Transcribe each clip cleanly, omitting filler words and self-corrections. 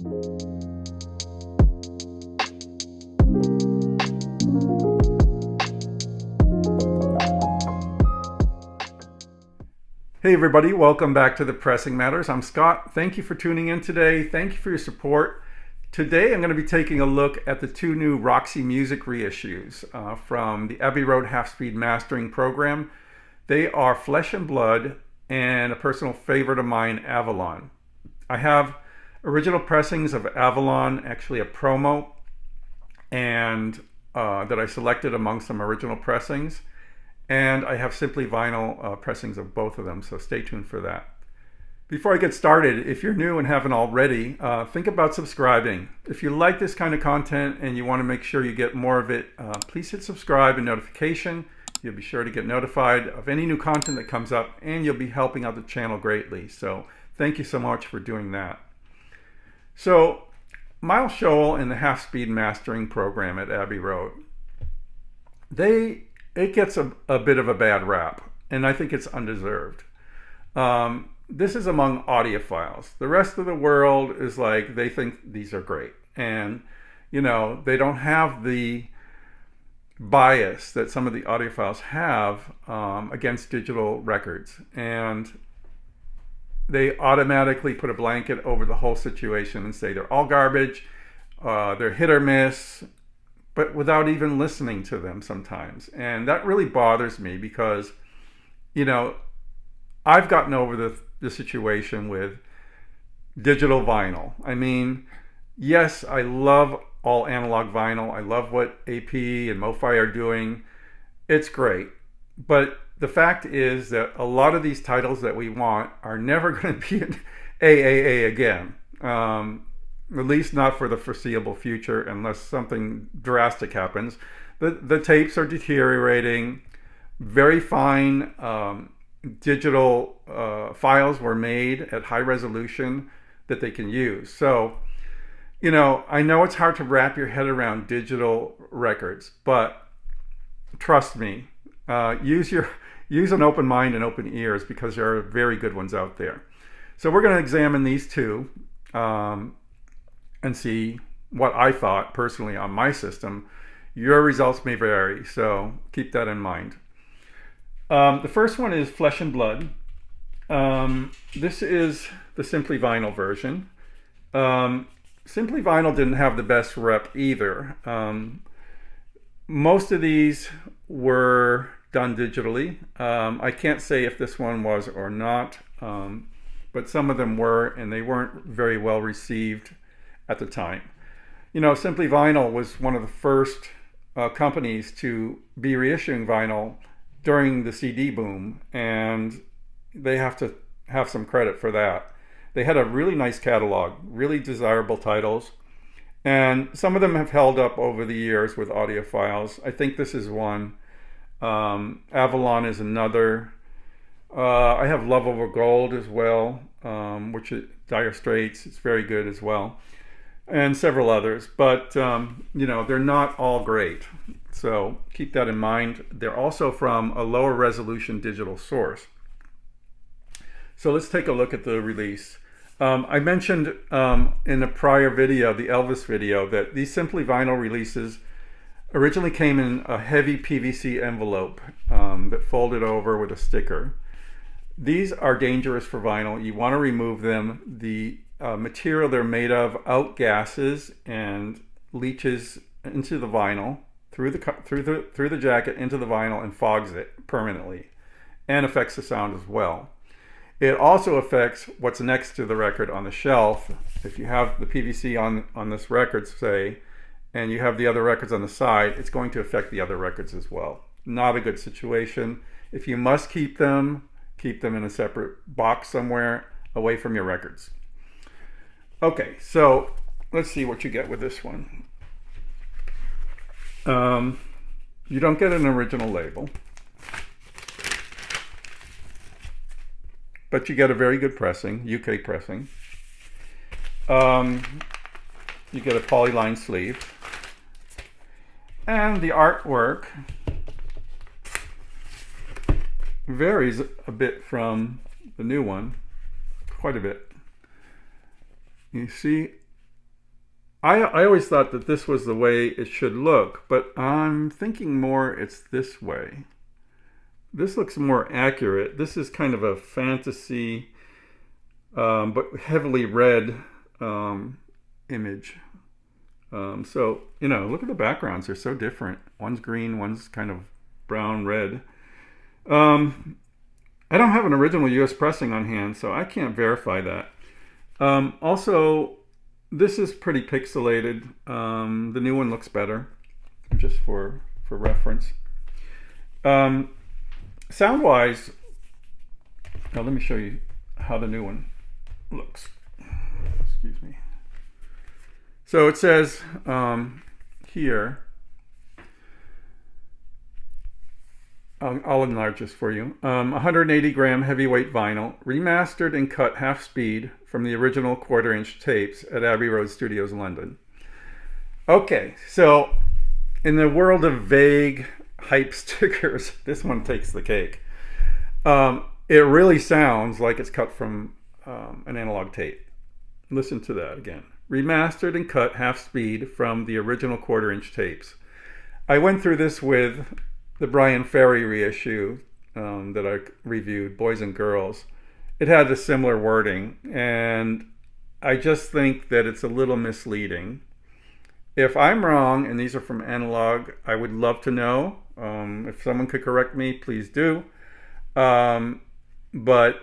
Hey everybody, welcome back to the Pressing Matters. I'm Scott. Thank you for tuning in today. Thank you for your support. Today I'm going to be taking a look at the two new Roxy music reissues from the Abbey Road half-speed mastering program. They are Flesh and Blood and a personal favorite of mine, Avalon. I have original pressings of Avalon, actually a promo, and that I selected among some original pressings. And I have simply vinyl pressings of both of them, so stay tuned for that. Before I get started, if you're new and haven't already, think about subscribing. If you like this kind of content and you want to make sure you get more of it, please hit subscribe and notification. You'll be sure to get notified of any new content that comes up, and you'll be helping out the channel greatly. So thank you so much for doing that. So Miles Scholl and the half-speed mastering program at Abbey Road, it gets a bit of a bad rap, and I think it's undeserved. This is among audiophiles. The rest of the world is like, they think these are great. And, you know, they don't have the bias that some of the audiophiles have against digital records. And they automatically put a blanket over the whole situation and say they're all garbage, they're hit or miss, but without even listening to them sometimes. And that really bothers me because, you know, I've gotten over the situation with digital vinyl. I mean, yes, I love all analog vinyl. I love what AP and MoFi are doing. It's great. But the fact is that a lot of these titles that we want are never going to be in AAA again. At least not for the foreseeable future, unless something drastic happens. The tapes are deteriorating. Very fine digital files were made at high resolution that they can use. So, you know, I know it's hard to wrap your head around digital records, but trust me, use an open mind and open ears, because there are very good ones out there. So we're going to examine these two and see what I thought personally on my system. Your results may vary, so keep that in mind. The first one is Flesh and Blood. This is the Simply Vinyl version. Simply Vinyl didn't have the best rep either. Most of these were done digitally. I can't say if this one was or not, but some of them were, and they weren't very well received at the time. You know, Simply Vinyl was one of the first companies to be reissuing vinyl during the CD boom, and they have to have some credit for that. They had a really nice catalog, really desirable titles, and some of them have held up over the years with audiophiles. I think this is one. Avalon is another. I have Love Over Gold as well, which is Dire Straits. It's very good as well. And several others, but you know, they're not all great. So keep that in mind. They're also from a lower resolution digital source. So let's take a look at the release. I mentioned in a prior video, the Elvis video, that these Simply Vinyl releases originally came in a heavy PVC envelope that folded over with a sticker. These are dangerous for vinyl. You want to remove them. The material they're made of outgasses and leaches into the vinyl through the jacket into the vinyl and fogs it permanently, and affects the sound as well. It also affects what's next to the record on the shelf. If you have the PVC on this record, say, and you have the other records on the side, it's going to affect the other records as well. Not a good situation. If you must keep them in a separate box somewhere away from your records. Okay, so let's see what you get with this one. You don't get an original label, but you get a very good pressing, UK pressing. You get a polyline sleeve, and the artwork varies a bit from the new one, quite a bit. You see I always thought that this was the way it should look, but I'm thinking more it's this way. This looks more accurate. This is kind of a fantasy, but heavily red image. So, you know, look at the backgrounds. They're so different. One's green, one's kind of brown, red. I don't have an original US pressing on hand, so I can't verify that. Also, this is pretty pixelated. The new one looks better, just for reference. Sound-wise, now let me show you how the new one looks. Excuse me. So it says here, I'll enlarge this for you. 180 gram heavyweight vinyl, remastered and cut half speed from the original 1/4-inch tapes at Abbey Road Studios, London. Okay, so in the world of vague hype stickers, this one takes the cake. It really sounds like it's cut from an analog tape. Listen to that again. Remastered and cut half speed from the original 1/4-inch tapes. I went through this with the Bryan Ferry reissue that I reviewed, Boys and Girls. It had a similar wording, and I just think that it's a little misleading. If I'm wrong, and these are from analog, I would love to know. If someone could correct me, please do. But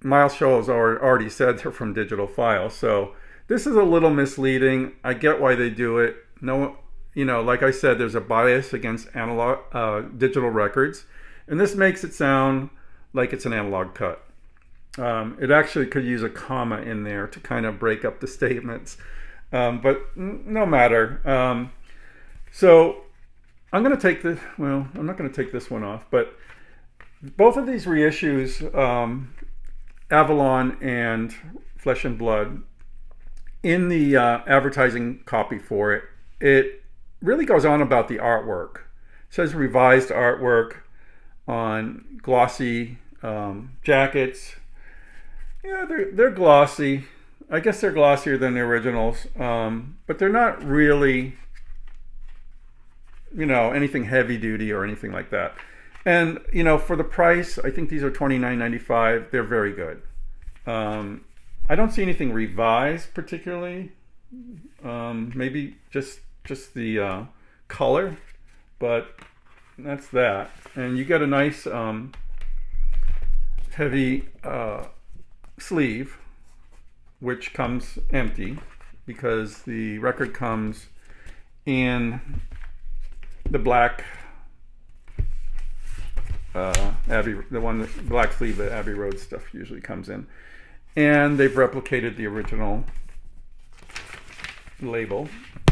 Miles Scholl has already said they're from digital files, so this is a little misleading. I get why they do it. No, you know, like I said, there's a bias against analog digital records, and this makes it sound like it's an analog cut. It actually could use a comma in there to kind of break up the statements, but no matter. So I'm going to take this. Well, I'm not going to take this one off, but both of these reissues, Avalon and Flesh and Blood, in the advertising copy for it, it really goes on about the artwork. It says revised artwork on glossy jackets. Yeah, they're glossy. I guess they're glossier than the originals, but they're not really, you know, anything heavy duty or anything like that. And, you know, for the price, I think these are $29.95. They're very good. I don't see anything revised particularly. Maybe just the color, but that's that. And you get a nice heavy sleeve, which comes empty because the record comes in the black black sleeve that Abbey Road stuff usually comes in, and they've replicated the original label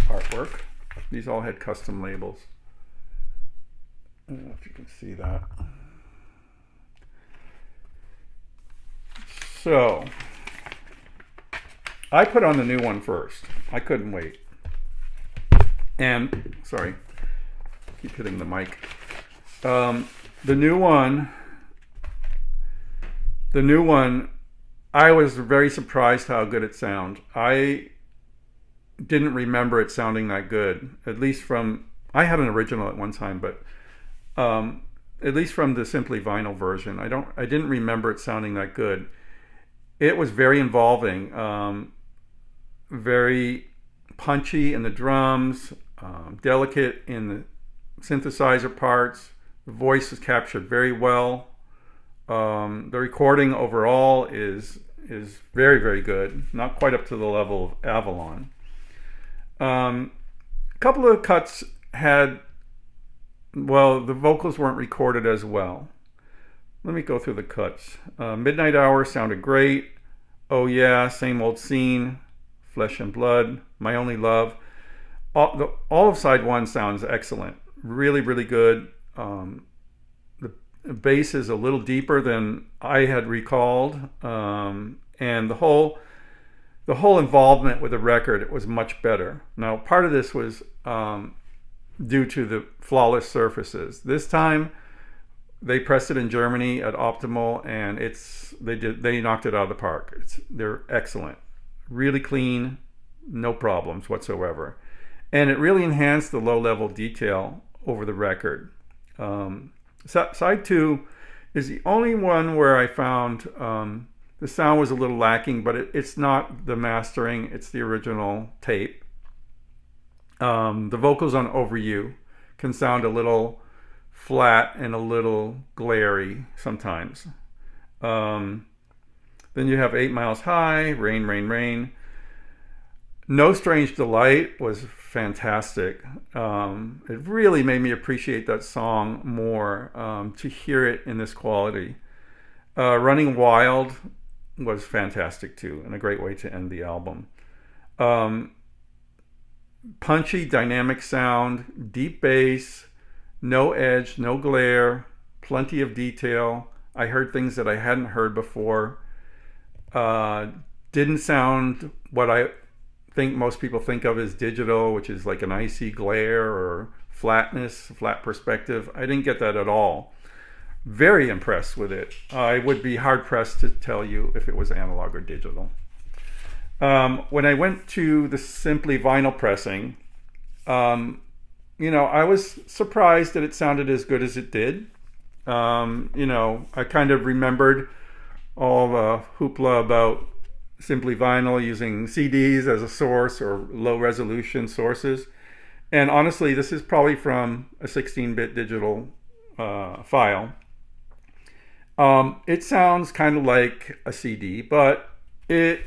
artwork. These all had custom labels. I don't know if you can see that. So I put on the new one first. I couldn't wait. And sorry, keep hitting the mic. The new one, I was very surprised how good it sounded. I didn't remember it sounding that good, at least from, I had an original at one time, but at least from the simply vinyl version, I didn't remember it sounding that good. It was very involving, very punchy in the drums, delicate in the synthesizer parts. The voice is captured very well. The recording overall is very, very good. Not quite up to the level of Avalon. A couple of cuts had, well, the vocals weren't recorded as well. Let me go through the cuts. Midnight Hour sounded great. Oh Yeah, Same Old Scene, Flesh and Blood, My Only Love. All of side one sounds excellent. Really, really good. The bass is a little deeper than I had recalled, and the whole involvement with the record, it was much better. Now, part of this was due to the flawless surfaces. This time, they pressed it in Germany at Optimal, and they knocked it out of the park. They're excellent, really clean, no problems whatsoever. And it really enhanced the low-level detail over the record. Side 2 is the only one where I found the sound was a little lacking, but it's not the mastering, it's the original tape. The vocals on Over You can sound a little flat and a little glary sometimes. Then you have 8 Miles High, Rain, Rain, Rain. No Strange Delight was fantastic. It really made me appreciate that song more, to hear it in this quality. Running Wild was fantastic too, and a great way to end the album. Punchy, dynamic sound, deep bass, no edge, no glare, plenty of detail. I heard things that I hadn't heard before. Didn't sound what I think most people think of as digital, which is like an icy glare or flatness, flat perspective. I didn't get that at all. Very impressed with it. I would be hard pressed to tell you if it was analog or digital. When I went to the Simply vinyl pressing, I was surprised that it sounded as good as it did. I kind of remembered all the hoopla about Simply Vinyl using CDs as a source or low resolution sources. And honestly, this is probably from a 16-bit digital file. It sounds kind of like a CD, but it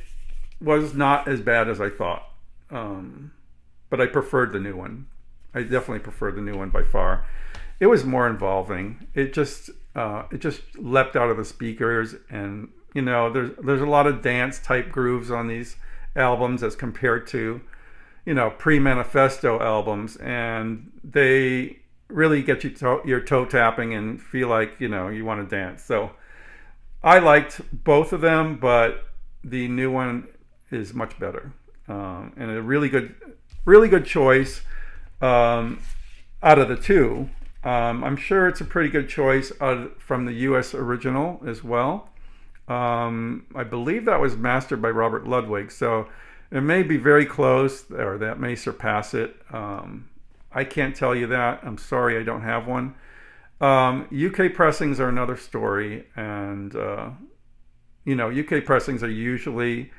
was not as bad as I thought. But I preferred the new one. I definitely preferred the new one by far. It was more involving. It just leapt out of the speakers, and there's a lot of dance type grooves on these albums as compared to pre-Manifesto albums, and they really get your toe tapping and feel like you want to dance. So I liked both of them, but the new one is much better, and a really good choice out of the two. I'm sure it's a pretty good choice from the US original as well. I believe that was mastered by Robert Ludwig, so it may be very close, or that may surpass it. I can't tell you that. I'm sorry, I don't have one. UK pressings are another story, and UK pressings are usually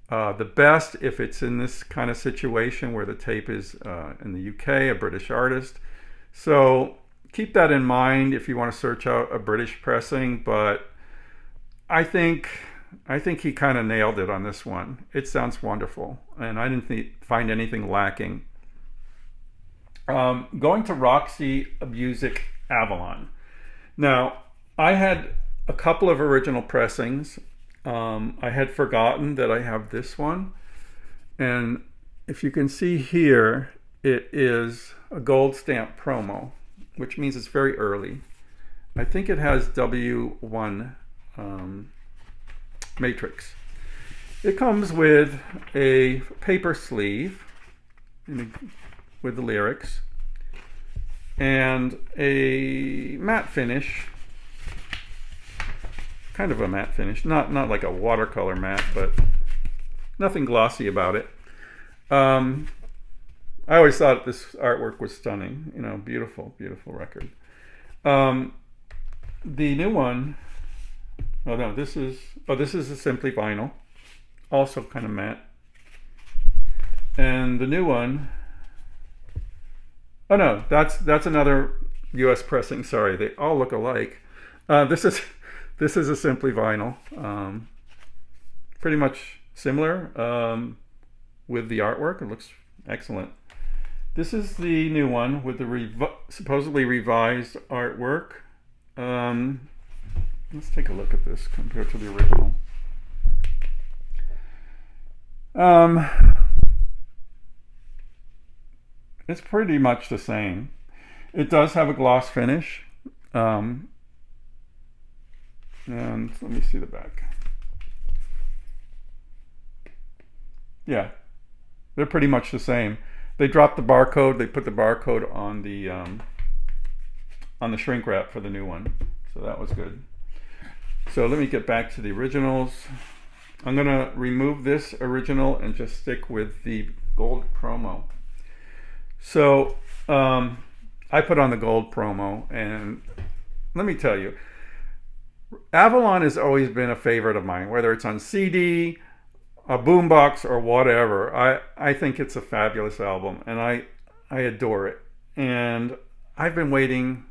the best if it's in this kind of situation where the tape is in the UK, a British artist. So keep that in mind if you want to search out a British pressing, but I think he kind of nailed it on this one. It sounds wonderful, and I didn't find anything lacking. Going to Roxy Music Avalon. Now, I had a couple of original pressings. I had forgotten that I have this one, and if you can see here, it is a gold stamp promo, which means it's very early. I think it has W1 matrix. It comes with a paper sleeve with the lyrics and a matte finish, kind of a matte finish, not like a watercolor matte, but nothing glossy about it. I always thought this artwork was stunning. Beautiful, beautiful record. The new one, this is a Simply Vinyl, also kind of matte. And the new one, that's another US pressing. Sorry, they all look alike. This is a Simply Vinyl, pretty much similar with the artwork. It looks excellent. This is the new one with the supposedly revised artwork. Let's take a look at this compared to the original. It's pretty much the same. It does have a gloss finish. And let me see the back. Yeah, they're pretty much the same. They dropped the barcode. They put the barcode on the shrink wrap for the new one. So that was good. So let me get back to the originals. I'm going to remove this original and just stick with the gold promo. So I put on the gold promo, and let me tell you, Avalon has always been a favorite of mine, whether it's on CD, a boombox, or whatever. I think it's a fabulous album, and I adore it. And I've been waiting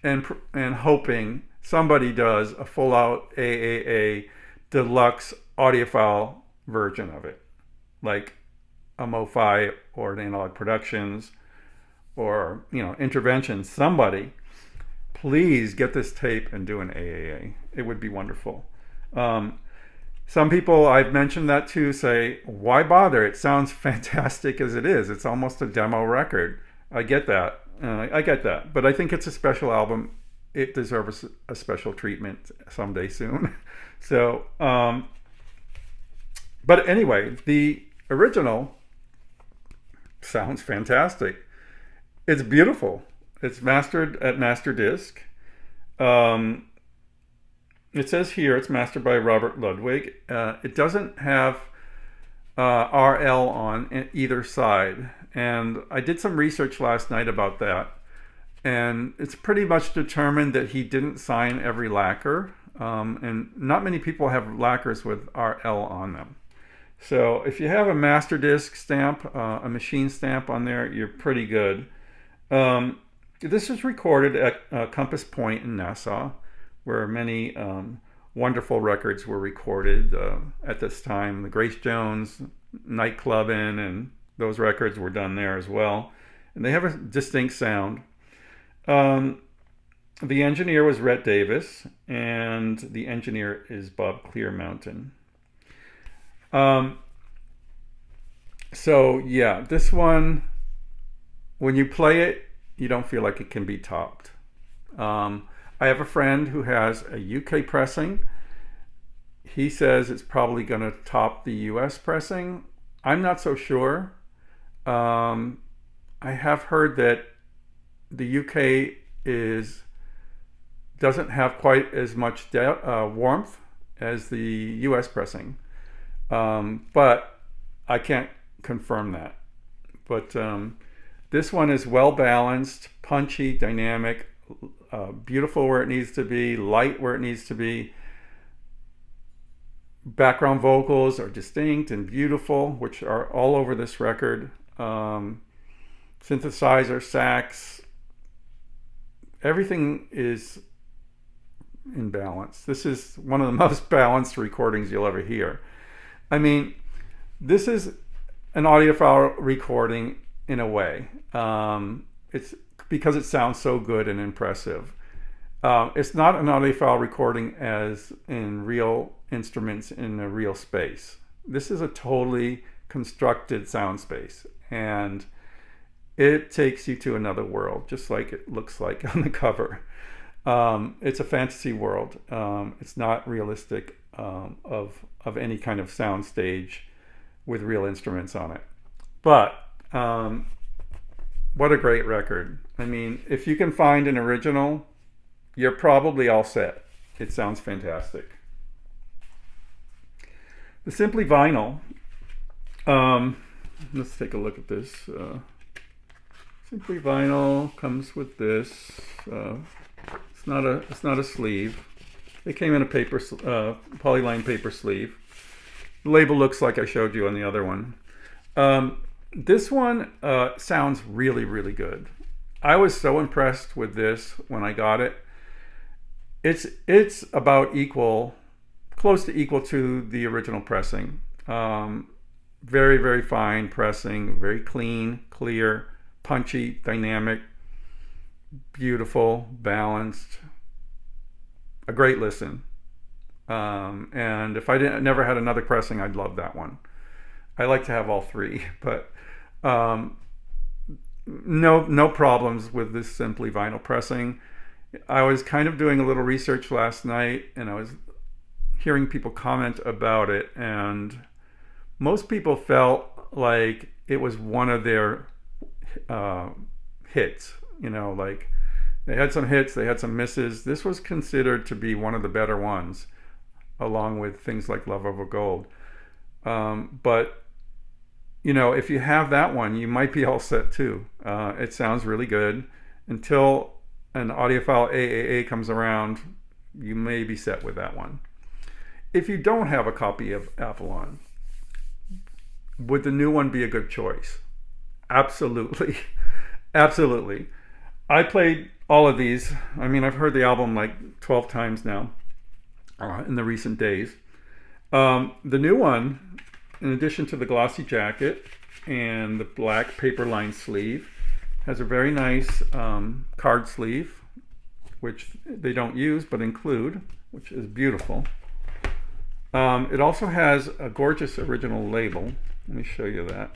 and hoping somebody does a full-out AAA deluxe audiophile version of it, like a MoFi or an Analog Productions or, you know, Intervention. Somebody, please get this tape and do an AAA. It would be wonderful. Some people I've mentioned that to say, why bother? It sounds fantastic as it is. It's almost a demo record. I get that. I get that. But I think it's a special album. It deserves a special treatment someday soon. So, but anyway, the original sounds fantastic. It's beautiful. It's mastered at Master Disc. It says here it's mastered by Robert Ludwig. It doesn't have RL on either side. And I did some research last night about that. And it's pretty much determined that he didn't sign every lacquer. And not many people have lacquers with RL on them. So if you have a master disc stamp, a machine stamp on there, you're pretty good. This was recorded at Compass Point in Nassau, where many wonderful records were recorded at this time. The Grace Jones, Nightclubbin', and those records were done there as well. And they have a distinct sound. The engineer was Rhett Davis, and the engineer is Bob Clearmountain. So yeah, this one, when you play it, you don't feel like it can be topped. I have a friend who has a UK pressing. He says it's probably going to top the US pressing. I'm not so sure. I have heard that the UK doesn't have quite as much warmth as the US pressing. But I can't confirm that. But this one is well balanced, punchy, dynamic, beautiful where it needs to be, light where it needs to be. Background vocals are distinct and beautiful, which are all over this record. Synthesizer, sax, everything is in balance. This is one of the most balanced recordings you'll ever hear. I mean, this is an audiophile recording in a way. It's because it sounds so good and impressive. It's not an audiophile recording as in real instruments in a real space. This is a totally constructed sound space, and it takes you to another world, just like it looks like on the cover. It's a fantasy world. It's not realistic of any kind of sound stage with real instruments on it. But what a great record. I mean, if you can find an original, you're probably all set. It sounds fantastic. The Simply Vinyl. Let's take a look at this. Simply Vinyl comes with this. It's not a sleeve. It came in a paper, polyline paper sleeve. The label looks like I showed you on the other one. This one sounds really, really good. I was so impressed with this when I got it. It's about close to equal to the original pressing. Very, very fine pressing, very clean, clear, punchy, dynamic, beautiful, balanced. A great listen. And if I never had another pressing, I'd love that one. I like to have all three, but no problems with this Simply Vinyl pressing. I was kind of doing a little research last night, and I was hearing people comment about it, and most people felt like it was one of their hits. You know, like they had some hits, they had some misses. This was considered to be one of the better ones. along with things like Love Over Gold. But you know, if you have that one, you might be all set too. It sounds really good. Until an audiophile AAA comes around, you may be set with that one. If you don't have a copy of Avalon, would the new one be a good choice? Absolutely. Absolutely. I played all of these. I mean, I've heard the album like 12 times now in the recent days. The new one, in addition to the glossy jacket and the black paper-lined sleeve, has a very nice card sleeve, which they don't use but include, which is beautiful. It also has a gorgeous original label. Let me show you that.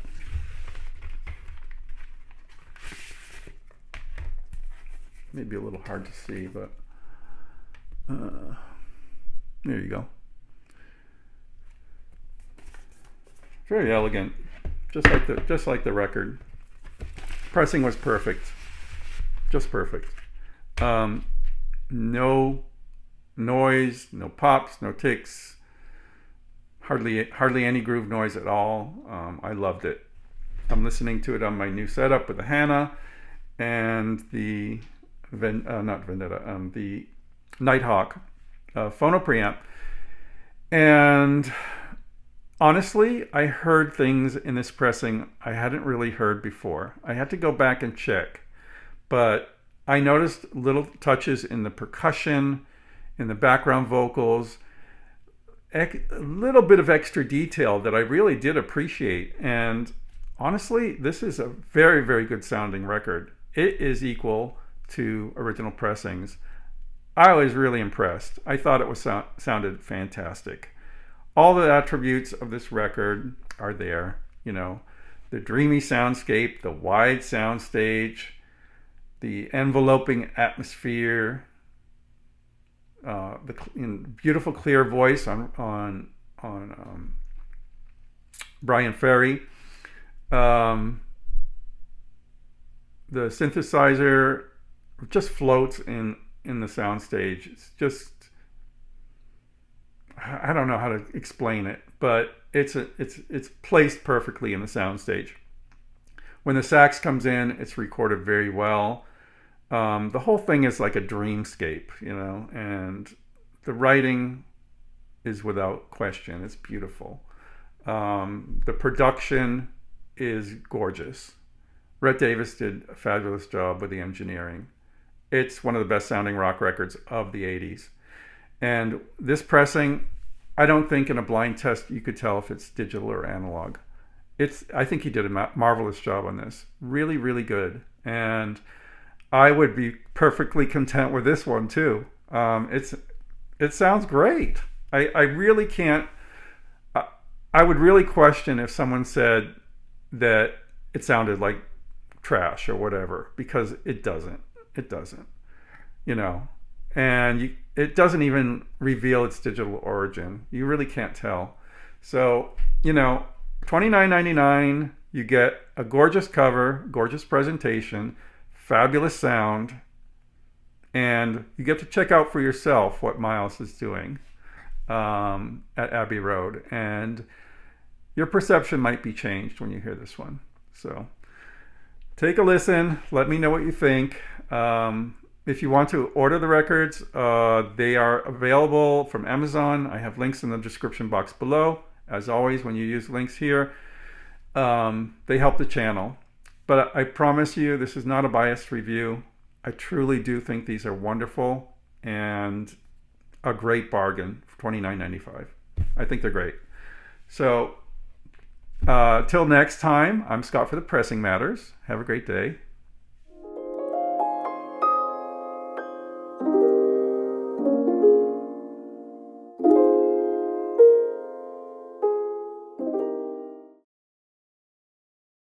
Maybe a little hard to see, but there you go. Very elegant, just like the record. Pressing was perfect, just perfect. No noise, no pops, no ticks, hardly any groove noise at all. I loved it. I'm listening to it on my new setup with the Hana and the the Nighthawk Phono preamp. And honestly, I heard things in this pressing I hadn't really heard before. I had to go back and check, but I noticed little touches in the percussion, in the background vocals, a little bit of extra detail that I really did appreciate. And honestly, this is a very, very good sounding record. It is equal to original pressings. I was really impressed. I thought it was sounded fantastic. All the attributes of this record are there. You know, the dreamy soundscape, the wide soundstage, the enveloping atmosphere, the beautiful clear voice on Bryan Ferry. The synthesizer just floats in the soundstage. It's just, I don't know how to explain it, but it's placed perfectly in the soundstage. When the sax comes in, it's recorded very well. The whole thing is like a dreamscape, you know, and the writing is without question. It's beautiful. The production is gorgeous. Rhett Davis did a fabulous job with the engineering. It's one of the best sounding rock records of the 80s. And this pressing, I don't think in a blind test you could tell if it's digital or analog. I think he did a marvelous job on this. Really, really good. And I would be perfectly content with this one too. It sounds great. I really can't. I would really question if someone said that it sounded like trash or whatever, because it doesn't. It doesn't. You know, and it doesn't even reveal its digital origin. You really can't tell. So, you know, $29.99, you get a gorgeous cover, gorgeous presentation, fabulous sound, and you get to check out for yourself what Miles is doing at Abbey Road. And your perception might be changed when you hear this one. So take a listen. Let me know what you think. If you want to order the records, they are available from Amazon. I have links in the description box below. As always, when you use links here, they help the channel. But I promise you, this is not a biased review. I truly do think these are wonderful and a great bargain for $29.95. I think they're great. So, till next time, I'm Scott for the Pressing Matters. Have a great day.